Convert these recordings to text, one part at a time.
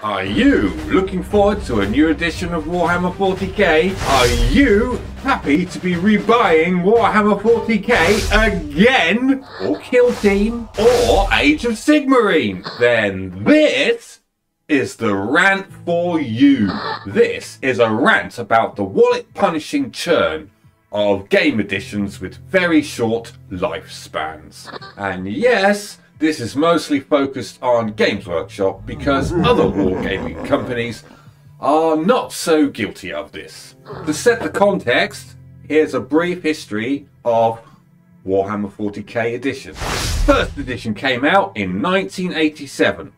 Are you looking forward to a new edition of Warhammer 40k? Are you happy to be rebuying Warhammer 40k again? Or Kill Team? Or Age of Sigmarine? Then this is the rant for you. This is a rant about the wallet-punishing churn of game editions with very short lifespans. And yes, this is mostly focused on Games Workshop because other wargaming companies are not so guilty of this. To set the context, here's a brief history of Warhammer 40k edition. First edition came out in 1987.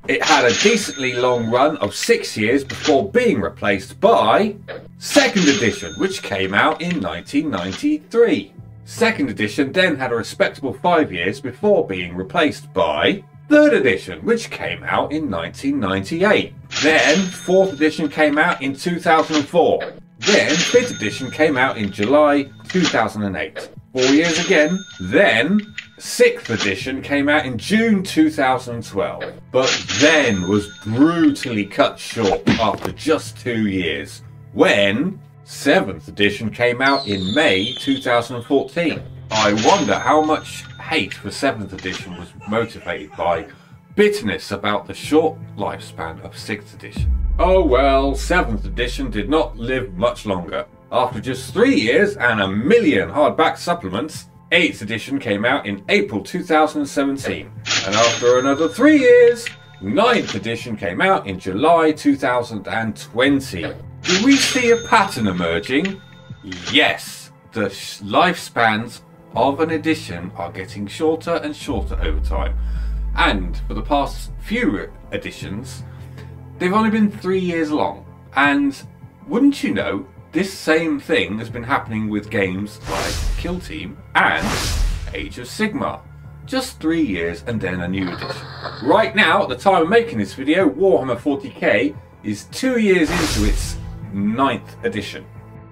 It had a decently long run of 6 years before being replaced by second edition, which came out in 1993. Second edition then had a respectable 5 years before being replaced by third edition, which came out in 1998. Then fourth edition came out in 2004. Then fifth edition came out in July 2008. 4 years again. Then sixth edition came out in June 2012, but then was brutally cut short after just 2 years when 7th edition came out in May 2014. I wonder how much hate for 7th edition was motivated by bitterness about the short lifespan of 6th edition. Oh well, 7th edition did not live much longer. After just 3 years and a million hardback supplements, 8th edition came out in April 2017. And after another 3 years, 9th edition came out in July 2020. Do we see a pattern emerging? Yes, the lifespans of an edition are getting shorter and shorter over time. And for the past few editions, they've only been 3 years long. And wouldn't you know, this same thing has been happening with games like Kill Team and Age of Sigmar. Just 3 years and then a new edition. Right now, at the time of making this video, Warhammer 40k is 2 years into its 9th edition.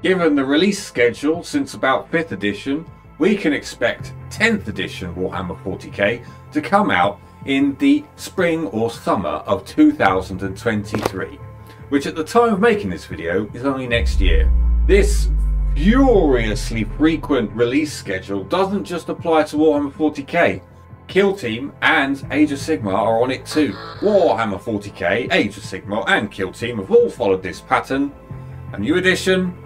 Given the release schedule since about 5th edition, we can expect 10th edition Warhammer 40k to come out in the spring or summer of 2023, which at the time of making this video is only next year. This furiously frequent release schedule doesn't just apply to Warhammer 40k. Kill Team and Age of Sigmar are on it too. Warhammer 40k, Age of Sigmar and Kill Team have all followed this pattern. A new edition,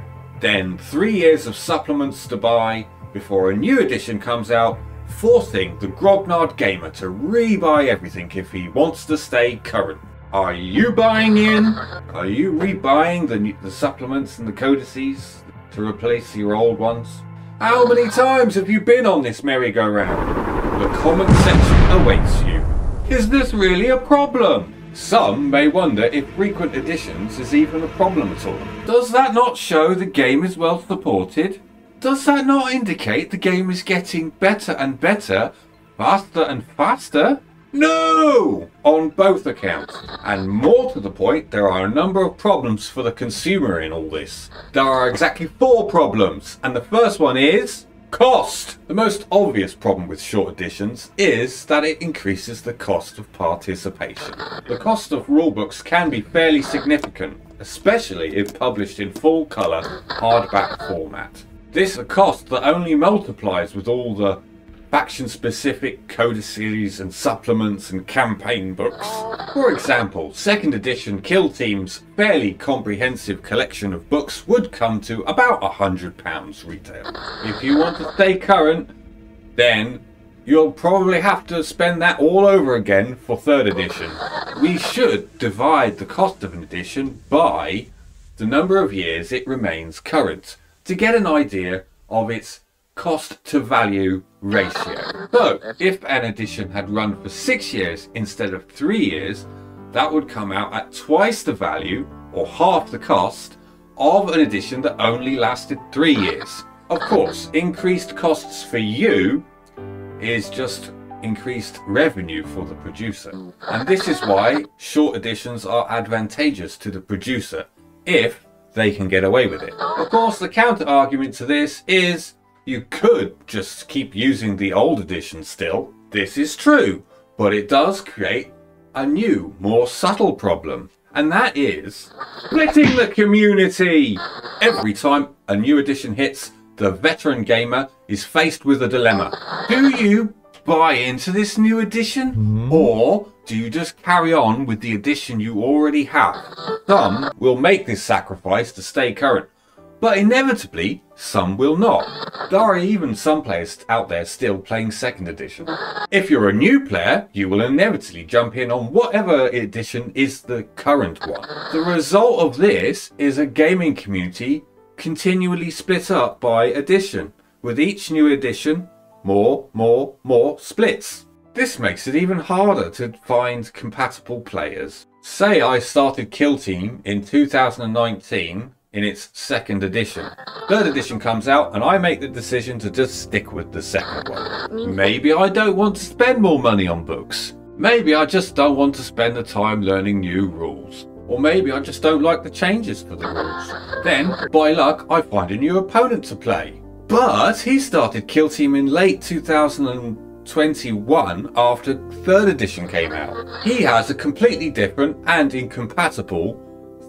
then 3 years of supplements to buy before a new edition comes out, forcing the grognard gamer to rebuy everything if he wants to stay current. Are you buying in? Are you rebuying the supplements and the codices to replace your old ones? How many times have you been on this merry-go-round? The comment section awaits you. Is this really a problem? Some may wonder if frequent editions is even a problem at all. Does that not show the game is well supported? Does that not indicate the game is getting better and better, faster and faster? No! On both accounts. And more to the point, there are a number of problems for the consumer in all this. There are exactly 4 problems, and the first one is cost. The most obvious problem with short editions is that it increases the cost of participation. The cost of rulebooks can be fairly significant, especially if published in full colour hardback format. This is a cost that only multiplies with all the faction-specific codices and supplements and campaign books. For example, 2nd edition Kill Team's fairly comprehensive collection of books would come to about £100 retail. If you want to stay current, then you'll probably have to spend that all over again for 3rd edition. We should divide the cost of an edition by the number of years it remains current to get an idea of its cost to value ratio. So if an edition had run for 6 years instead of 3 years, that would come out at twice the value or half the cost of an edition that only lasted 3 years. Of course, increased costs for you is just increased revenue for the producer. And this is why short editions are advantageous to the producer if they can get away with it. Of course, the counter argument to this is you could just keep using the old edition still. This is true, but it does create a new, more subtle problem, and that is splitting the community. Every time a new edition hits, the veteran gamer is faced with a dilemma. Do you buy into this new edition, or do you just carry on with the edition you already have? Some will make this sacrifice to stay current, but inevitably some will not. There are even some players out there still playing 2nd edition. If you're a new player, you will inevitably jump in on whatever edition is the current one. The result of this is a gaming community continually split up by edition. With each new edition, more splits. This makes it even harder to find compatible players. Say I started Kill Team in 2019 in its 2nd edition. 3rd edition comes out and I make the decision to just stick with the 2nd one. Maybe I don't want to spend more money on books. Maybe I just don't want to spend the time learning new rules. Or maybe I just don't like the changes for the rules. Then, by luck, I find a new opponent to play. But he started Kill Team in late 2021 after 3rd edition came out. He has a completely different and incompatible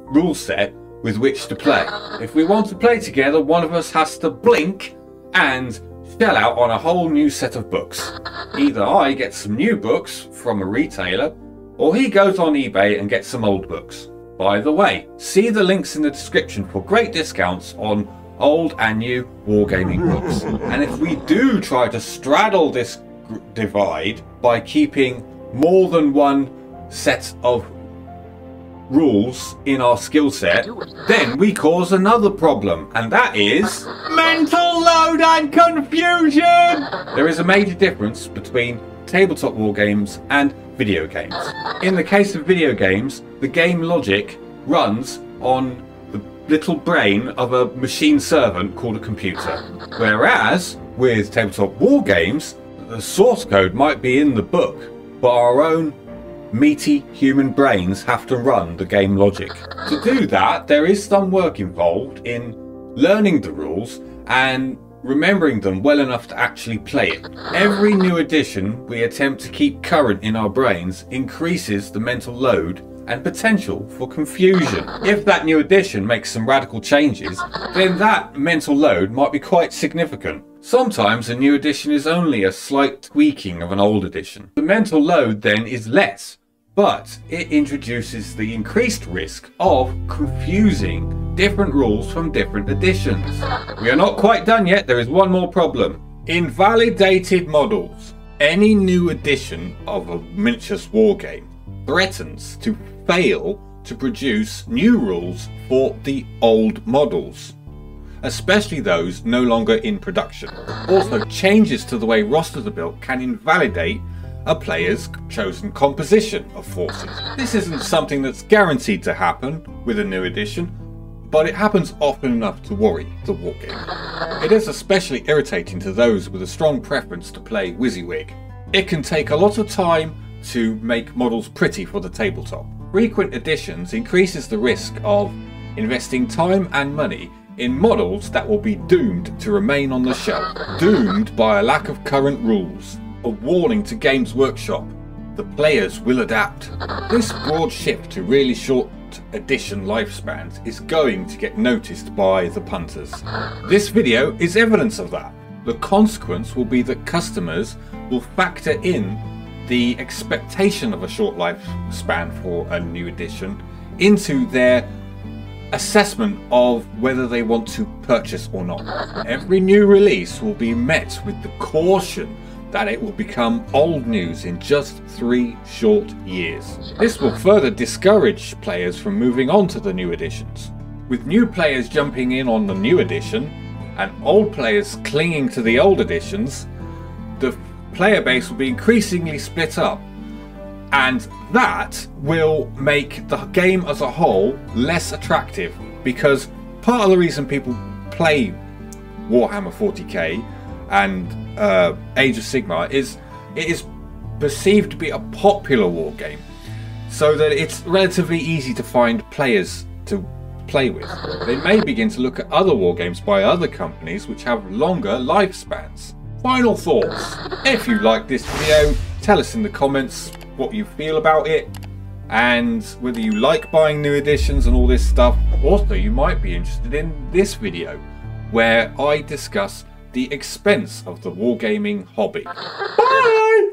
rule set with which to play. If we want to play together, one of us has to blink and shell out on a whole new set of books. Either I get some new books from a retailer, or he goes on eBay and gets some old books. By the way, see the links in the description for great discounts on old and new wargaming books. And if we do try to straddle this divide by keeping more than one set of rules in our skill set, then we cause another problem, and that is mental load and confusion. There is a major difference between tabletop wargames and video games. In the case of video games, the game logic runs on the little brain of a machine servant called a computer, whereas with tabletop wargames, the source code might be in the book, but our own meaty human brains have to run the game logic. To do that, there is some work involved in learning the rules and remembering them well enough to actually play it. Every new edition we attempt to keep current in our brains increases the mental load and potential for confusion. If that new edition makes some radical changes, then that mental load might be quite significant. Sometimes a new edition is only a slight tweaking of an old edition. The mental load then is less, but it introduces the increased risk of confusing different rules from different editions. We are not quite done yet. There is one more problem. Invalidated models. Any new edition of a miniatures wargame threatens to fail to produce new rules for the old models, especially those no longer in production. Also, changes to the way rosters are built can invalidate a player's chosen composition of forces. This isn't something that's guaranteed to happen with a new edition, but it happens often enough to worry the wargame. It is especially irritating to those with a strong preference to play WYSIWYG. It can take a lot of time to make models pretty for the tabletop. Frequent additions increases the risk of investing time and money in models that will be doomed to remain on the shelf, doomed by a lack of current rules. A warning to Games Workshop: the players will adapt. This broad shift to really short edition lifespans is going to get noticed by the punters. This video is evidence of that. The consequence will be that customers will factor in the expectation of a short lifespan for a new edition into their assessment of whether they want to purchase or not. Every new release will be met with the caution that it will become old news in just 3 short years. This will further discourage players from moving on to the new editions. With new players jumping in on the new edition and old players clinging to the old editions, the player base will be increasingly split up, and that will make the game as a whole less attractive, because part of the reason people play Warhammer 40k and Age of Sigmar is it is perceived to be a popular war game, so that it's relatively easy to find players to play with. They may begin to look at other war games by other companies which have longer lifespans. Final thoughts. If you like this video, tell us in the comments what you feel about it, and whether you like buying new editions and all this stuff. Also, you might be interested in this video where I discuss the expense of the wargaming hobby. Bye!